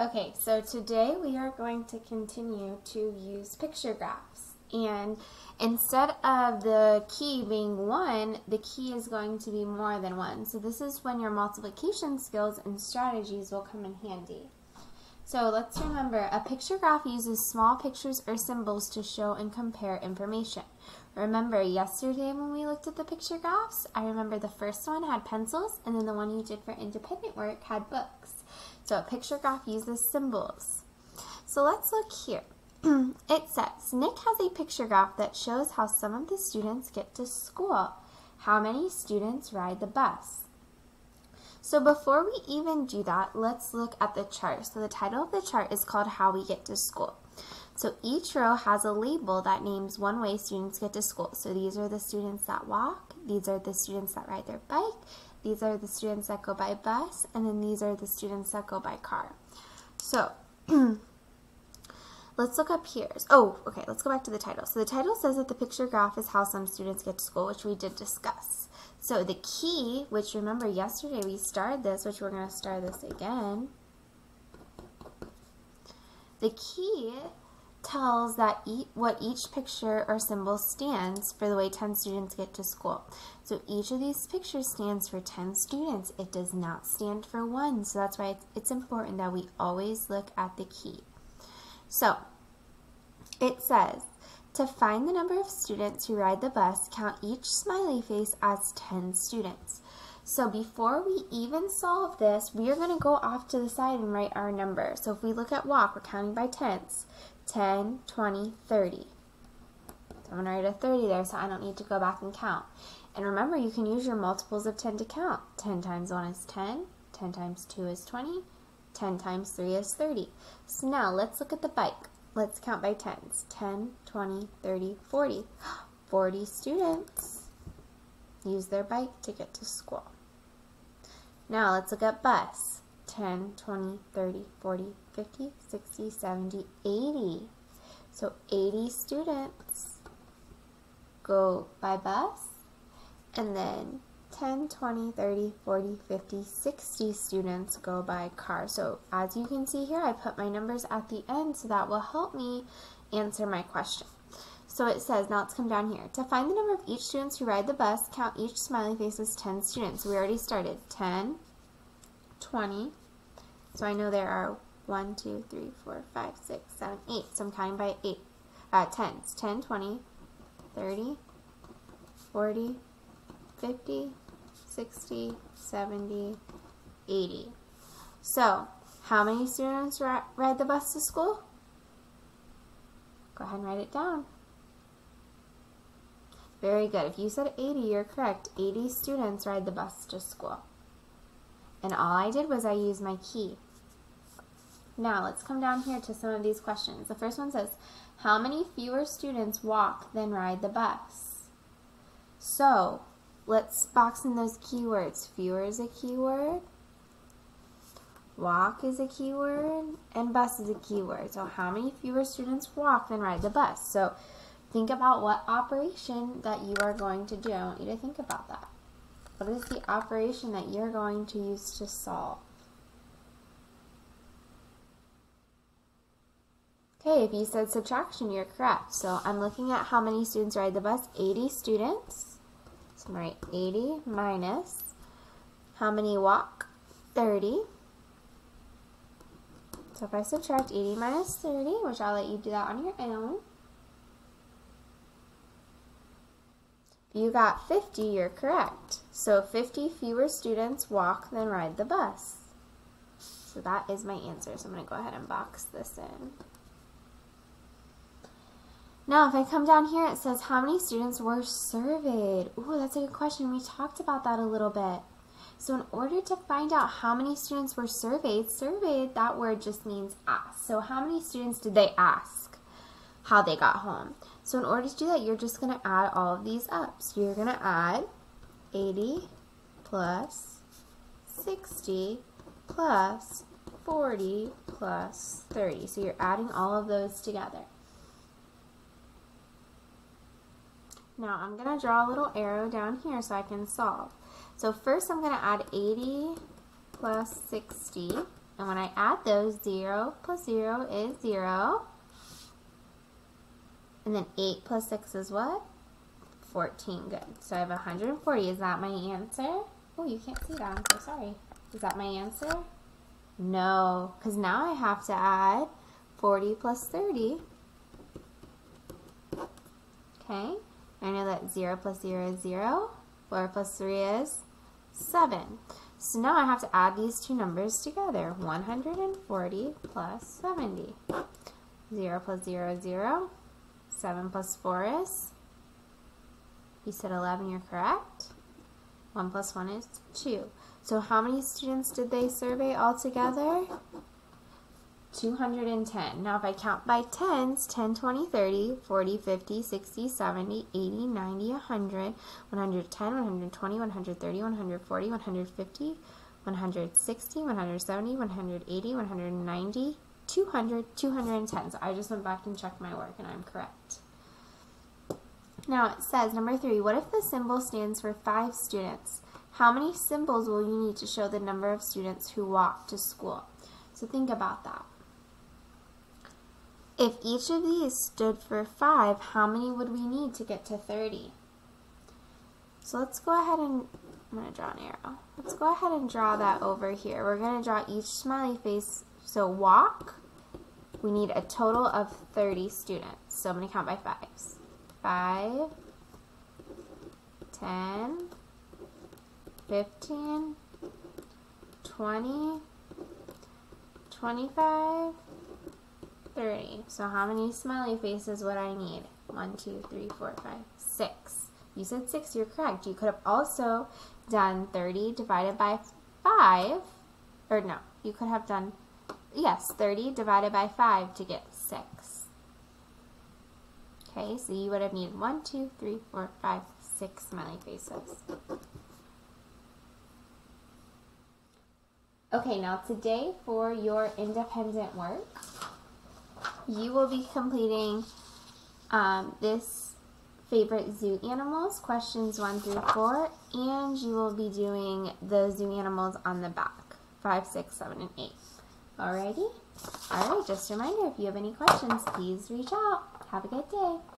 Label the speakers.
Speaker 1: Okay, so today we are going to continue to use picture graphs. And instead of the key being 1, the key is going to be more than 1. So this is when your multiplication skills and strategies will come in handy. So let's remember, a picture graph uses small pictures or symbols to show and compare information. Remember yesterday when we looked at the picture graphs, I remember the first one had pencils and then the one you did for independent work had books. So a picture graph uses symbols. So let's look here. It says, Nick has a picture graph that shows how some of the students get to school. How many students ride the bus? So before we even do that, let's look at the chart. So the title of the chart is called How We Get to School. So each row has a label that names one way students get to school. So these are the students that walk, these are the students that ride their bike, these are the students that go by bus, and then these are the students that go by car. So let's look up here. Okay, let's go back to the title. So the title says that the picture graph is how some students get to school, which we did discuss. So the key, which remember yesterday we started this, which we're going to start this again. The key tells that what each picture or symbol stands for the way 10 students get to school. So each of these pictures stands for 10 students. It does not stand for 1. So that's why it's important that we always look at the key. So it says, to find the number of students who ride the bus, count each smiley face as 10 students. So before we even solve this, we are going to go off to the side and write our number. So if we look at walk, we're counting by tens. 10, 20, 30. So I'm going to write a 30 there so I don't need to go back and count. And remember, you can use your multiples of 10 to count. 10 times 1 is 10, 10 times 2 is 20, 10 times 3 is 30. So now let's look at the bike. Let's count by tens. 10, 20, 30, 40. 40 students use their bike to get to school. Now let's look at bus. 10, 20, 30, 40, 50, 60, 70, 80. So 80 students go by bus, and then 10, 20, 30, 40, 50, 60 students go by car. So as you can see here, I put my numbers at the end, so that will help me answer my question. So it says, now let's come down here. To find the number of each students who ride the bus, count each smiley face as 10 students. We already started. 10, 20. So I know there are 1, 2, 3, 4, 5, 6, 7, 8. So I'm counting by 10s. 10, 20, 30, 40, 50, 60, 70, 80. So how many students ride the bus to school? Go ahead and write it down. Very good. If you said 80, you're correct. 80 students ride the bus to school. And all I did was I used my key. Now let's come down here to some of these questions. The first one says, how many fewer students walk than ride the bus? So let's box in those keywords. Fewer is a keyword, walk is a keyword, and bus is a keyword. So how many fewer students walk than ride the bus? So think about what operation that you are going to do. I want you to think about that. What is the operation that you're going to use to solve? Okay, if you said subtraction, you're correct. So I'm looking at how many students ride the bus. 80 students. So I'm going to write 80 minus how many walk? 30. So if I subtract 80 minus 30, which I'll let you do that on your own, you got 50, you're correct. So 50 fewer students walk than ride the bus. So that is my answer. So I'm going to go ahead and box this in. Now if I come down here, it says how many students were surveyed. Ooh, that's a good question. We talked about that a little bit. So in order to find out how many students were surveyed, that word just means ask. So how many students did they ask how they got home? So in order to do that, you're just going to add all of these up. So you're going to add 80 plus 60 plus 40 plus 30. So you're adding all of those together. Now I'm going to draw a little arrow down here so I can solve. So first I'm going to add 80 plus 60, And when I add those, 0 plus 0 is 0. And then 8 plus 6 is what? 14. Good. So I have 140. Is that my answer? Oh, you can't see that. I'm so sorry. Is that my answer? No, because now I have to add 40 plus 30. Okay. I know that 0 plus 0 is 0. 4 plus 3 is 7. So now I have to add these two numbers together. 140 plus 70. 0 plus 0 is 0. 7 plus 4 is, you said 11, you're correct. 1 plus 1 is 2. So how many students did they survey altogether? 210. Now if I count by tens, 10, 20, 30, 40, 50, 60, 70, 80, 90, 100, 110, 120, 130, 140, 150, 160, 170, 180, 190, 200, 210. So I just went back and checked my work and I'm correct. Now it says, number 3, what if the symbol stands for 5 students? How many symbols will you need to show the number of students who walk to school? So think about that. If each of these stood for 5, how many would we need to get to 30? So let's go ahead and, I'm going to draw an arrow. Let's go ahead and draw that over here. We're going to draw each smiley face. So walk, we need a total of 30 students. So I'm going to count by 5s. 5, 10, 15, 20, 25, 30. So how many smiley faces would I need? 1, 2, 3, 4, 5, 6. You said 6, you're correct. You could have also done 30 divided by 5, or no, you could have done, yes, 30 divided by 5 to get 6. Okay, so you would have needed 1, 2, 3, 4, 5, 6 smiley faces. Okay, now today for your independent work, you will be completing this favorite zoo animals, questions 1 through 4, and you will be doing the zoo animals on the back, 5, 6, 7, and 8. Alrighty? Alright, just a reminder, if you have any questions, please reach out. Have a good day.